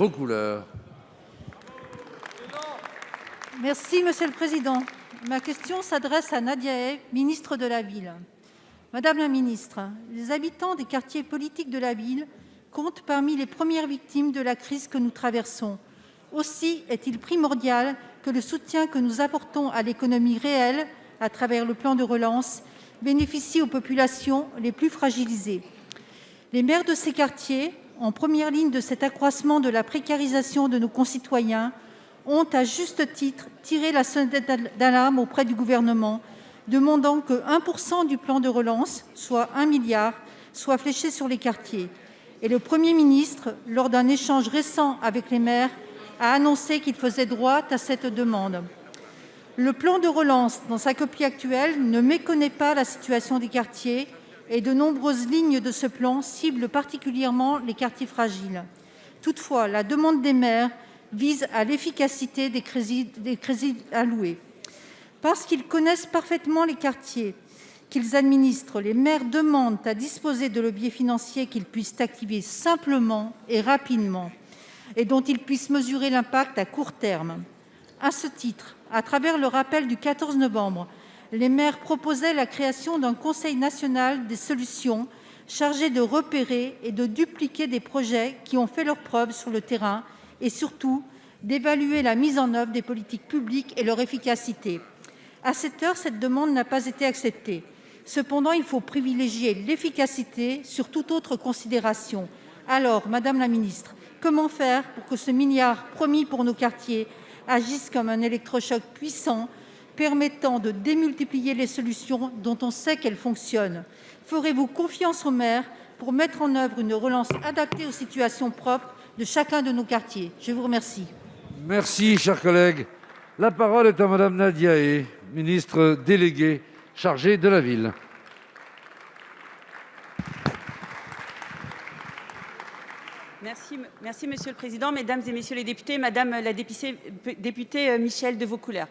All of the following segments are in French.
Vos couleurs. Merci, Monsieur le Président. Ma question s'adresse à Nadia Hay, ministre de la Ville. Madame la ministre, les habitants des quartiers politiques de la ville comptent parmi les premières victimes de la crise que nous traversons. Aussi est-il primordial que le soutien que nous apportons à l'économie réelle, à travers le plan de relance, bénéficie aux populations les plus fragilisées. Les maires de ces quartiers, en première ligne de cet accroissement de la précarisation de nos concitoyens, ont, à juste titre, tiré la sonnette d'alarme auprès du Gouvernement, demandant que 1 % du plan de relance, soit 1 milliard, soit fléché sur les quartiers. Et le Premier ministre, lors d'un échange récent avec les maires, a annoncé qu'il faisait droit à cette demande. Le plan de relance, dans sa copie actuelle, ne méconnaît pas la situation des quartiers et de nombreuses lignes de ce plan ciblent particulièrement les quartiers fragiles. Toutefois, la demande des maires vise à l'efficacité des crédits alloués. Parce qu'ils connaissent parfaitement les quartiers qu'ils administrent, les maires demandent à disposer de leviers financiers qu'ils puissent activer simplement et rapidement et dont ils puissent mesurer l'impact à court terme. À ce titre, à travers le rappel du 14 novembre, les maires proposaient la création d'un Conseil national des solutions chargé de repérer et de dupliquer des projets qui ont fait leurs preuves sur le terrain et surtout d'évaluer la mise en œuvre des politiques publiques et leur efficacité. À cette heure, cette demande n'a pas été acceptée. Cependant, il faut privilégier l'efficacité sur toute autre considération. Alors, Madame la ministre, comment faire pour que ce milliard promis pour nos quartiers agisse comme un électrochoc puissant, permettant de démultiplier les solutions dont on sait qu'elles fonctionnent? Ferez-vous confiance aux maires pour mettre en œuvre une relance adaptée aux situations propres de chacun de nos quartiers? Je vous remercie. Merci, chers collègues. La parole est à Madame Nadia Hay, ministre déléguée chargée de la ville. Merci, Monsieur le Président, Mesdames et Messieurs les députés, Madame la députée Michèle de Vaucouleurs.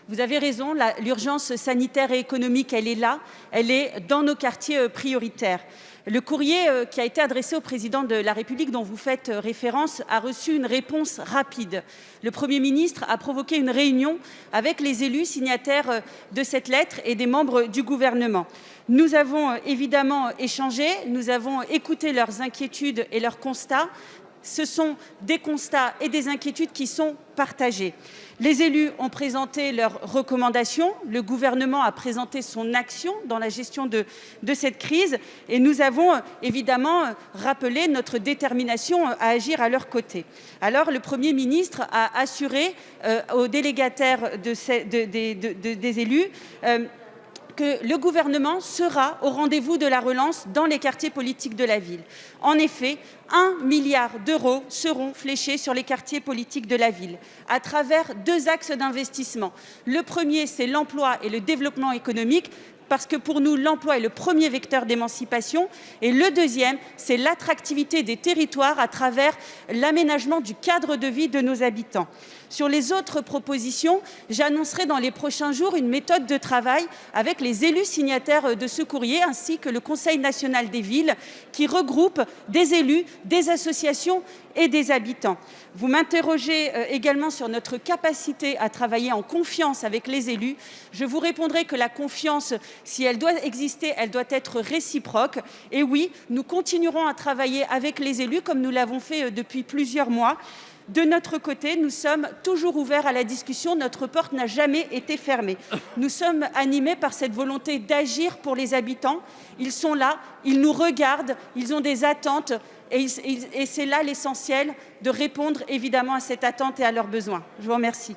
Vous avez raison, l'urgence sanitaire et économique, elle est là, elle est dans nos quartiers prioritaires. Le courrier qui a été adressé au Président de la République, dont vous faites référence, a reçu une réponse rapide. Le Premier ministre a provoqué une réunion avec les élus signataires de cette lettre et des membres du gouvernement. Nous avons évidemment échangé, nous avons écouté leurs inquiétudes et leurs constats. Ce sont des constats et des inquiétudes qui sont partagés. Les élus ont présenté leurs recommandations, le gouvernement a présenté son action dans la gestion de cette crise et nous avons évidemment rappelé notre détermination à agir à leur côté. Alors le Premier ministre a assuré aux délégataires des élus que le gouvernement sera au rendez-vous de la relance dans les quartiers politiques de la ville. En effet, 1 milliard d'euros seront fléchés sur les quartiers politiques de la ville à travers 2 axes d'investissement. Le premier, c'est l'emploi et le développement économique, parce que pour nous, l'emploi est le premier vecteur d'émancipation. Et le deuxième, c'est l'attractivité des territoires à travers l'aménagement du cadre de vie de nos habitants. Sur les autres propositions, j'annoncerai dans les prochains jours une méthode de travail avec les élus signataires de ce courrier ainsi que le Conseil national des villes qui regroupe des élus, des associations et des habitants. Vous m'interrogez également sur notre capacité à travailler en confiance avec les élus. Je vous répondrai que la confiance, si elle doit exister, elle doit être réciproque. Et oui, nous continuerons à travailler avec les élus comme nous l'avons fait depuis plusieurs mois. De notre côté, nous sommes toujours ouverts à la discussion. Notre porte n'a jamais été fermée. Nous sommes animés par cette volonté d'agir pour les habitants. Ils sont là, ils nous regardent, ils ont des attentes et c'est là l'essentiel de répondre évidemment à cette attente et à leurs besoins. Je vous remercie.